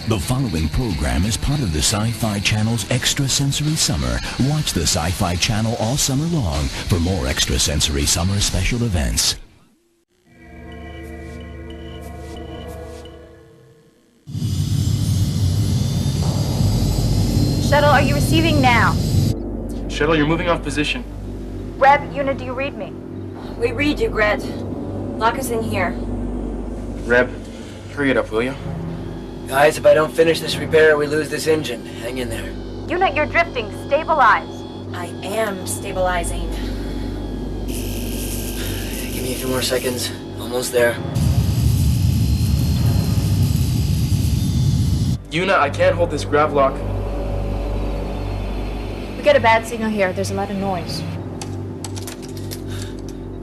The following program is part of the Sci-Fi Channel's Extrasensory Summer. Watch the Sci-Fi Channel all summer long for more Extrasensory Summer special events. Shuttle, are you receiving now? Shuttle, you're moving off position. Rev, Una, do you read me? We read you, Gret. Lock us in here. Reb, hurry it up, will you? Guys, if I don't finish this repair, we lose this engine. Hang in there. Una, you're drifting. Stabilize. I am stabilizing. Give me a few more seconds. Almost there. Una, I can't hold this grav lock. We get a bad signal here. There's a lot of noise.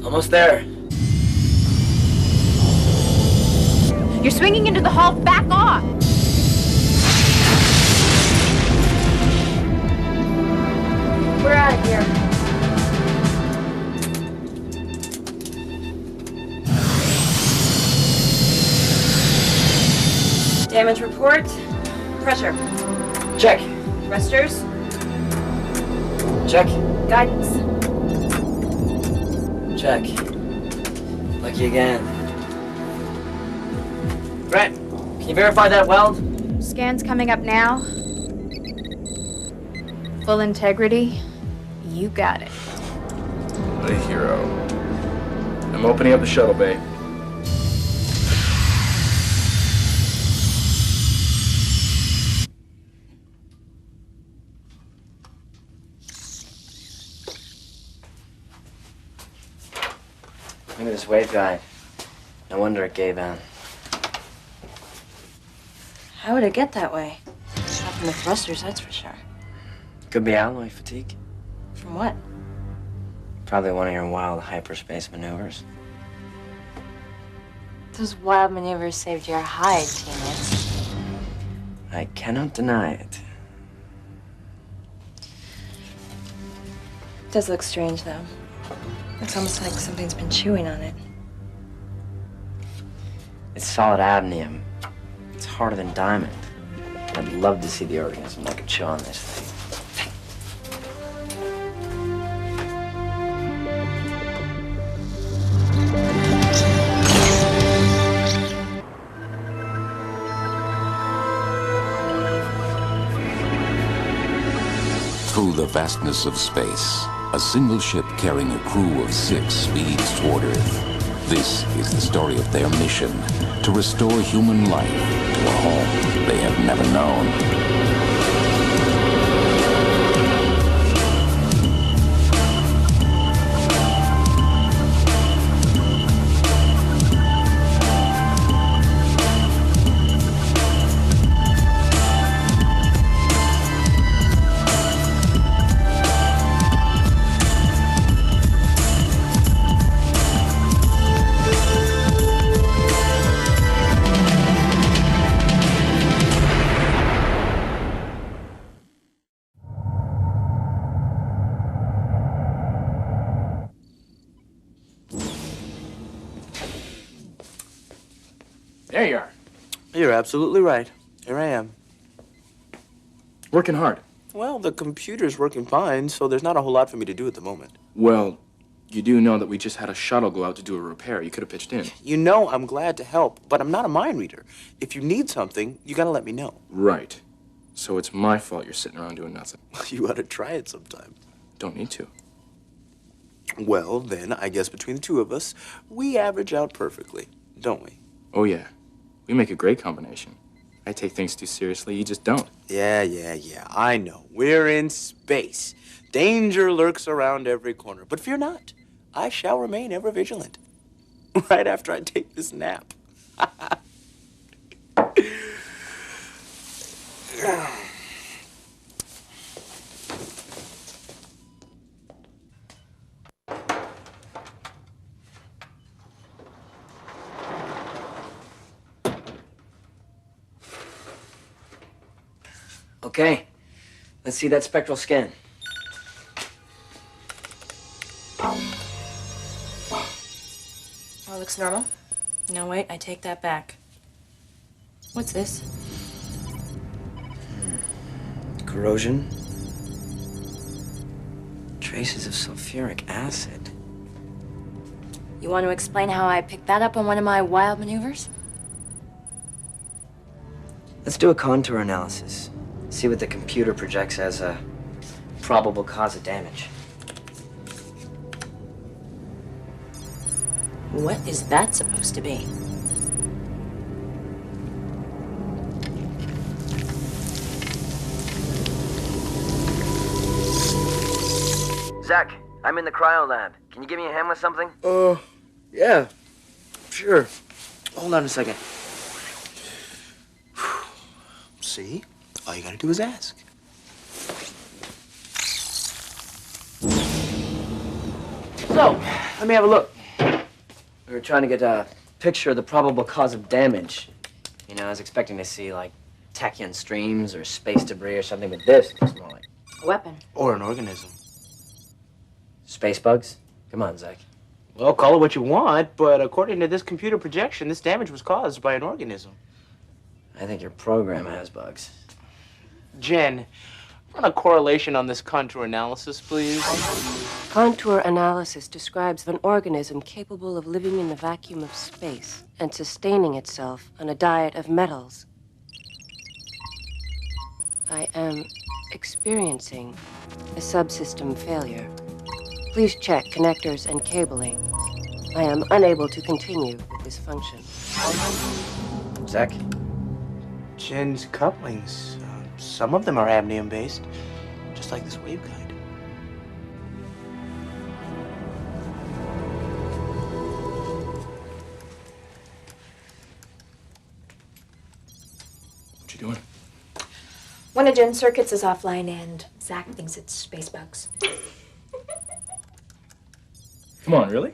Almost there. You're swinging into the hull. Back off. We're out of here. Damage report. Pressure. Check. Thrusters. Check. Guidance. Check. Lucky again. Brett, can you verify that weld? Scan's coming up now. Full integrity. You got it. The hero. I'm opening up the shuttle bay. Look at this wave guide. No wonder it gave out. How would it get that way? Not from the thrusters, that's for sure. Could be alloy fatigue. From what? Probably one of your wild hyperspace maneuvers. Those wild maneuvers saved your hide, teammates. I cannot deny it. It does look strange, though. It's almost like something's been chewing on it. It's solid adenium. It's harder than diamond. I'd love to see the organism that could chew on this thing. Through the vastness of space, a single ship carrying a crew of 6 speeds toward Earth. This is the story of their mission, to restore human life to a home they have never known. There you are. You're absolutely right. Here I am. Working hard. Well, the computer's working fine, so there's not a whole lot for me to do at the moment. Well, you do know that we just had a shuttle go out to do a repair. You could have pitched in. You know I'm glad to help, but I'm not a mind reader. If you need something, you gotta let me know. Right. So it's my fault you're sitting around doing nothing. You ought to try it sometime. Don't need to. Well, then, I guess between the two of us, we average out perfectly, don't we? Oh, yeah. We make a great combination. I take things too seriously. You just don't. Yeah, I know. We're in space. Danger lurks around every corner. But fear not. I shall remain ever vigilant. Right after I take this nap. Okay, let's see that spectral scan. Looks normal. No, wait, I take that back. What's this? Corrosion. Traces of sulfuric acid. You want to explain how I picked that up on one of my wild maneuvers? Let's do a contour analysis. See what the computer projects as a probable cause of damage. What is that supposed to be? Zach, I'm in the cryo lab. Can you give me a hand with something? Yeah. Sure. Hold on a second. See? All you gotta do is ask. So, let me have a look. We were trying to get a picture of the probable cause of damage. You know, I was expecting to see, like, tachyon streams or space debris or something, but this looks more like A weapon. Or an organism. space bugs. Come on, Zach. Well, call it what you want, but according to this computer projection, this damage was caused by an organism. I think your program has bugs. Jen, run a correlation on this contour analysis, please. Contour analysis describes an organism capable of living in the vacuum of space and sustaining itself on a diet of metals. I am experiencing a subsystem failure. Please check connectors and cabling. I am unable to continue with this function. Zach? Jen's couplings. Some of them are amnium-based, just like this waveguide. What you doing? One of Jen's circuits is offline, and Zach thinks it's space bugs. Come on, really?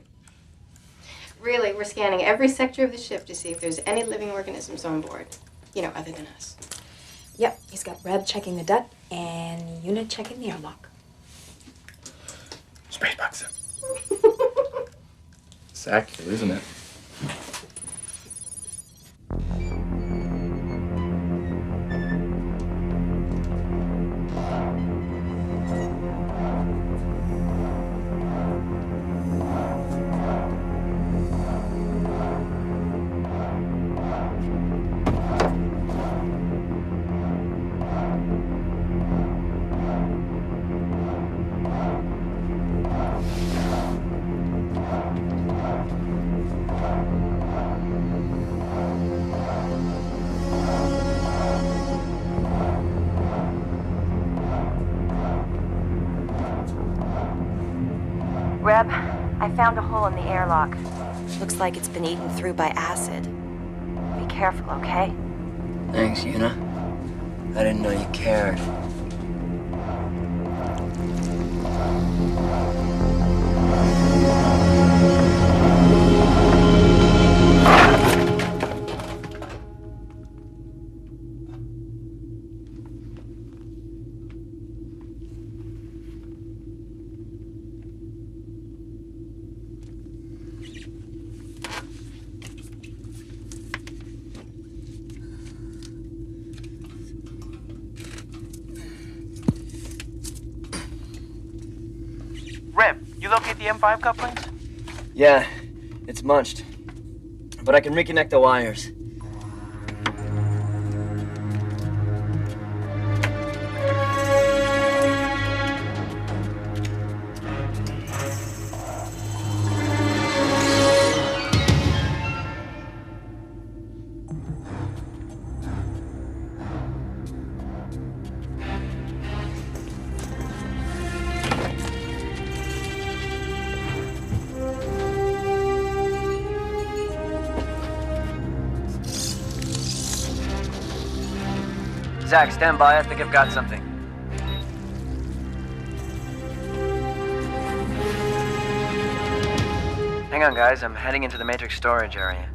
Really, we're scanning every sector of the ship to see if there's any living organisms on board. You know, other than us. Yep, he's got Reb checking the duct and Una checking the airlock. Space bugs. Zach, you're losing it. Reb, I found a hole in the airlock. Looks like it's been eaten through by acid. Be careful, okay? Thanks, Una. I didn't know you cared. Reb, you locate the M5 couplings? Yeah, it's munched. But I can reconnect the wires. Zach, stand by. I think I've got something. Hang on, guys. I'm heading into the Matrix storage area.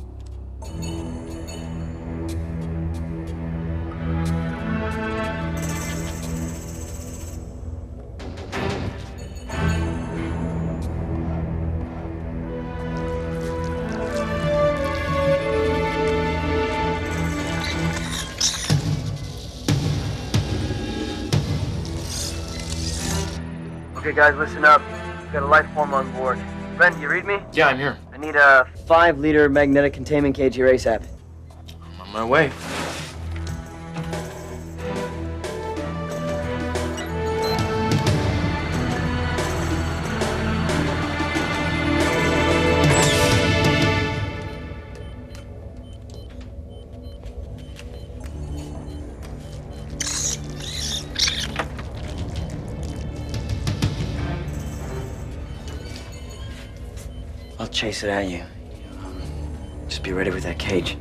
Okay, guys, listen up. We've got a life form on board. Ren, do you read me? Yeah, I'm here. I need a 5-liter magnetic containment cage here ASAP. I'm on my way. I'll chase it at you. Just be ready with that cage.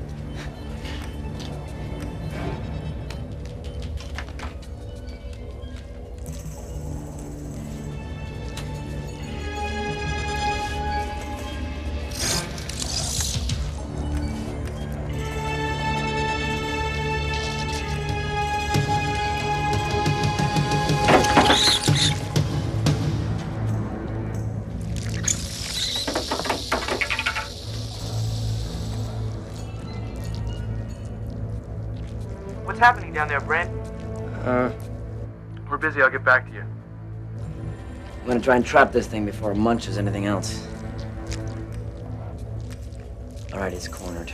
What's happening down there, Brent? We're busy. I'll get back to you. I'm gonna try and trap this thing before it munches anything else. All right, it's cornered.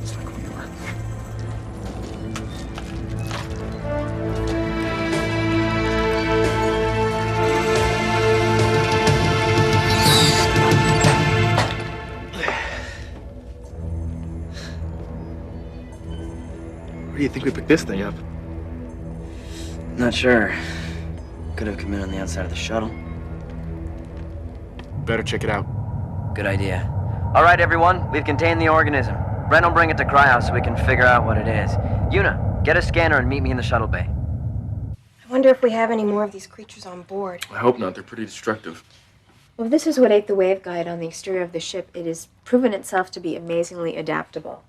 It's like where you are. Where do you think we picked this thing up? Not sure. Could have come in on the outside of the shuttle. Better check it out. Good idea. All right, everyone. We've contained the organism. Ren will bring it to Cryohouse so we can figure out what it is. Yuna, get a scanner and meet me in the shuttle bay. I wonder if we have any more of these creatures on board. I hope not. They're pretty destructive. Well, if this is what ate the waveguide on the exterior of the ship, it has proven itself to be amazingly adaptable.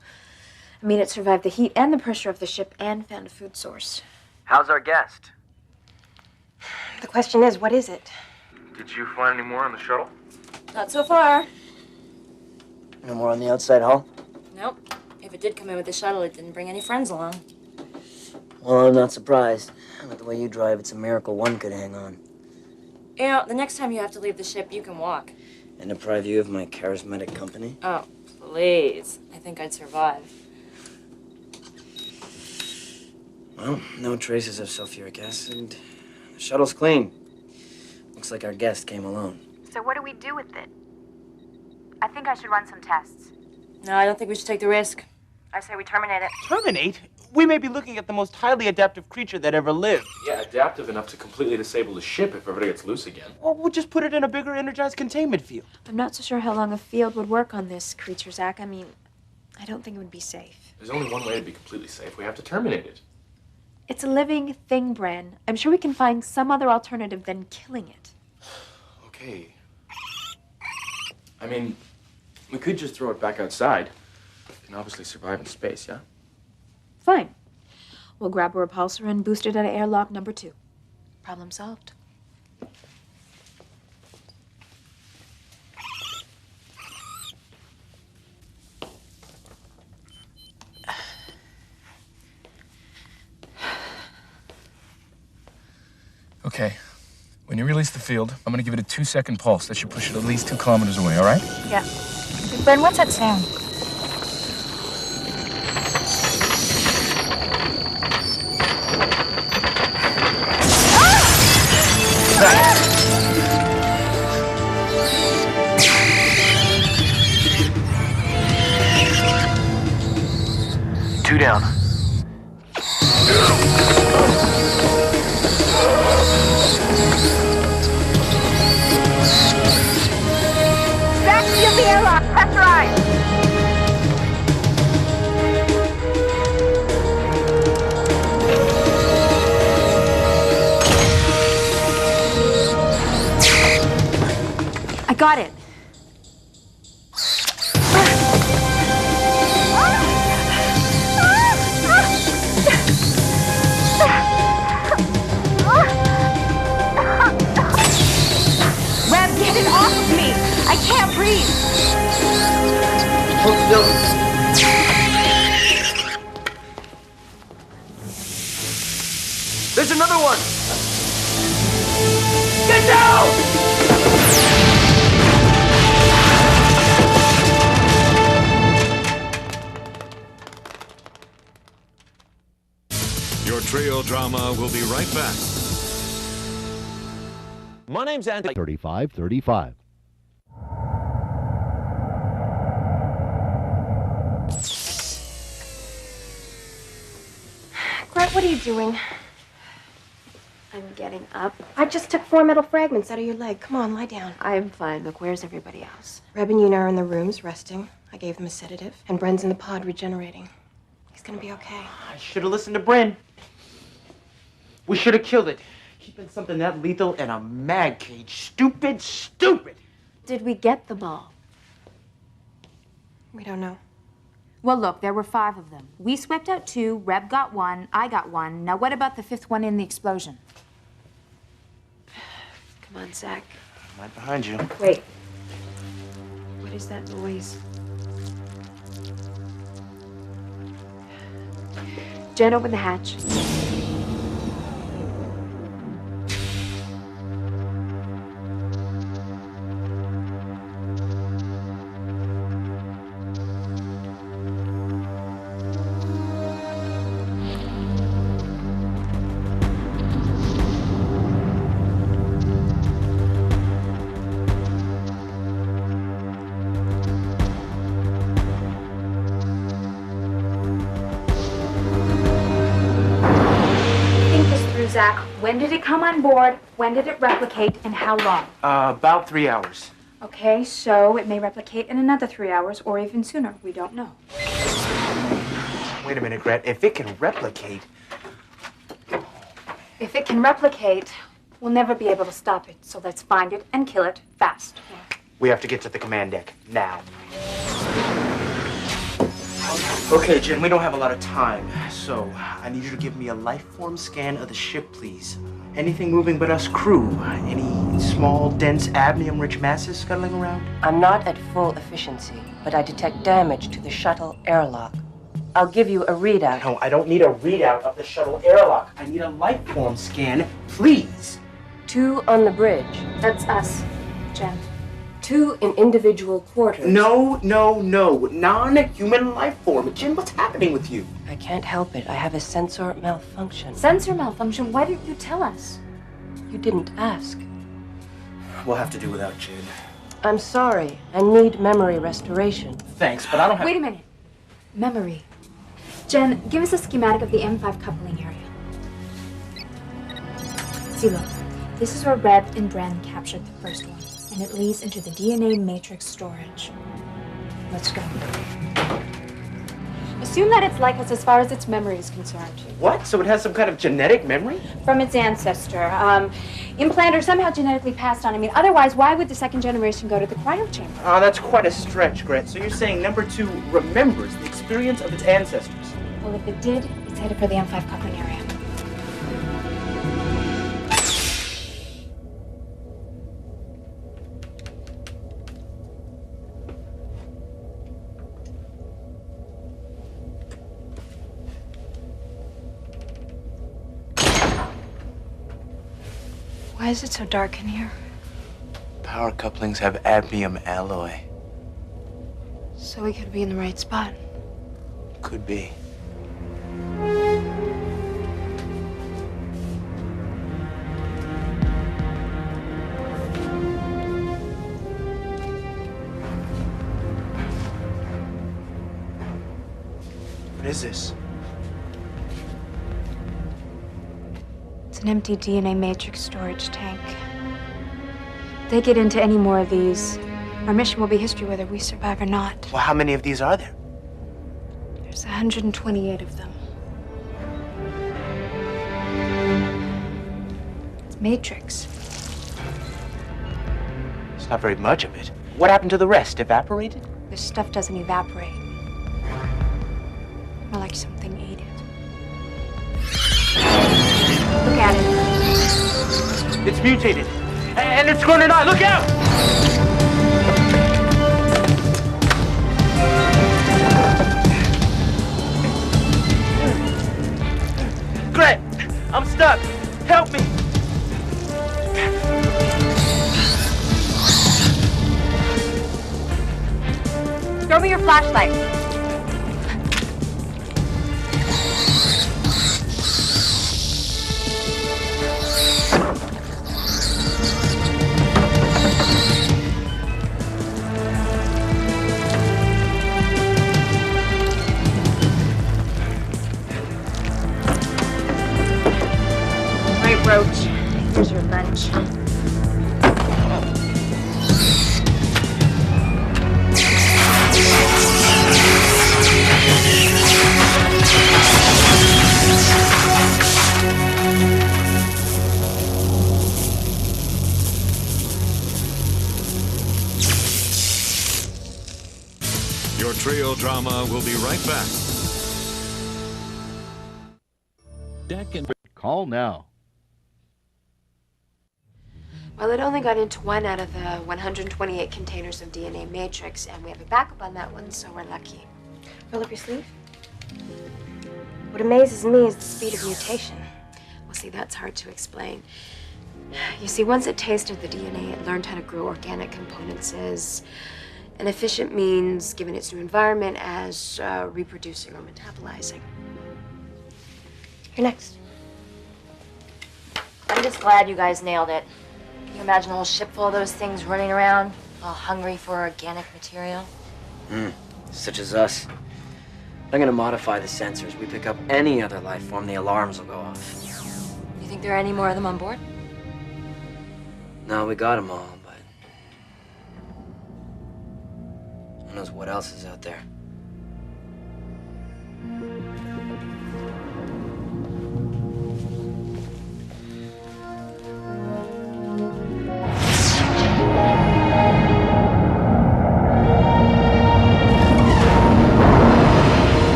I mean, it survived the heat and the pressure of the ship and found a food source. How's our guest? The question is, what is it? Did you find any more on the shuttle? Not so far. No more on the outside hull? Nope. If it did come in with the shuttle, it didn't bring any friends along. Well, I'm not surprised. With the way you drive, it's a miracle one could hang on. You know, the next time you have to leave the ship, you can walk. And deprive you of my charismatic company? Oh, please. I think I'd survive. Well, no traces of sulfuric acid. The shuttle's clean. Looks like our guest came alone. So what do we do with it? I think I should run some tests. No, I don't think we should take the risk. I say we terminate it. Terminate? We may be looking at the most highly adaptive creature that ever lived. Yeah, adaptive enough to completely disable the ship if everybody gets loose again. Or we'll just put it in a bigger energized containment field. I'm not so sure how long a field would work on this creature, Zach. I mean, I don't think it would be safe. There's only one way to be completely safe. We have to terminate it. It's a living thing, Bren. I'm sure we can find some other alternative than killing it. Okay. I mean, we could just throw it back outside. It can obviously survive in space, yeah? Fine. We'll grab a repulsor and boost it out of airlock number 2. Problem solved. Okay. When you release the field, I'm gonna give it a 2-second pulse. That should push it at least 2 kilometers away, all right? Yeah. Bren, what's that sound? Two down. Back to the airlock. Pressurize. I got it. Reb, get it off of me. I can't breathe. Hold still. There's another one. Get down! Your trio drama will be right back. My name's Andy. 3535. Grant, what are you doing? I'm getting up. I just took 4 metal fragments out of your leg. Come on, lie down. I'm fine. Look, where's everybody else? Reb and Una are in the rooms, resting. I gave them a sedative. And Bren's in the pod, regenerating. He's gonna be okay. I should have listened to Bryn. We should have killed it. Keeping something that lethal in a mag cage. Stupid, stupid. Did we get them all? We don't know. Well, look, there were 5 of them. We swept out 2, Reb got 1, I got 1. Now what about the 5th one in the explosion? Come on, Zach. I'm right behind you. Wait. What is that noise? Jen, open the hatch. Zach, when did it come on board? When did it replicate? And how long? About 3 hours. Okay, so it may replicate in another 3 hours or even sooner. We don't know. Wait a minute, Gret. If it can replicate... If it can replicate, we'll never be able to stop it. So let's find it and kill it fast. We have to get to the command deck now. Okay, Jen, we don't have a lot of time, so I need you to give me a life form scan of the ship, please. Anything moving but us crew? Any small, dense, abnium-rich masses scuttling around? I'm not at full efficiency, but I detect damage to the shuttle airlock. I'll give you a readout. No, I don't need a readout of the shuttle airlock. I need a life form scan, please. 2 on the bridge. That's us, Jen. 2 in individual quarters. No. Non-human life form. Jen, what's happening with you? I can't help it. I have a sensor malfunction. Sensor malfunction? Why didn't you tell us? You didn't ask. We'll have to do without Jen. I'm sorry. I need memory restoration. Thanks, but I don't have... Wait a minute. Memory. Jen, give us a schematic of the M5 coupling area. See, look. This is where Reb and Bren captured the first one. And it leads into the DNA matrix storage. Let's go. Assume that it's like us as far as its memory is concerned. What? So it has some kind of genetic memory? From its ancestor. Implant or somehow genetically passed on. I mean, otherwise, why would the second generation go to the cryo chamber? Oh, that's quite a stretch, Gret. So you're saying number 2 remembers the experience of its ancestors? Well, if it did, it's headed for the M5 coupling area. Why is it so dark in here? Power couplings have cadmium alloy. So we could be in the right spot. Could be. What is this? It's an empty DNA matrix storage tank. If they get into any more of these, our mission will be history whether we survive or not. Well, how many of these are there? There's 128 of them. It's matrix. It's not very much of it. What happened to the rest? Evaporated? This stuff doesn't evaporate. More like something ate it. Look at it. It's mutated. And it's going to die. Look out! Gret, I'm stuck. Help me. Throw me your flashlight. Right, Roach. Here's your lunch. Your trio drama will be right back. Deck and call now. Well, it only got into one out of the 128 containers of DNA matrix, and we have a backup on that one, so we're lucky. Roll up your sleeve. What amazes me is the speed of mutation. Well, see, that's hard to explain. You see, once it tasted the DNA, it learned how to grow organic components as an efficient means, given its new environment, as reproducing or metabolizing. You're next. I'm just glad you guys nailed it. Can you imagine a whole ship full of those things running around, all hungry for organic material? Such as us. I'm gonna modify the sensors. We pick up any other life form, the alarms will go off. You think there are any more of them on board? No, we got them all, but who knows what else is out there.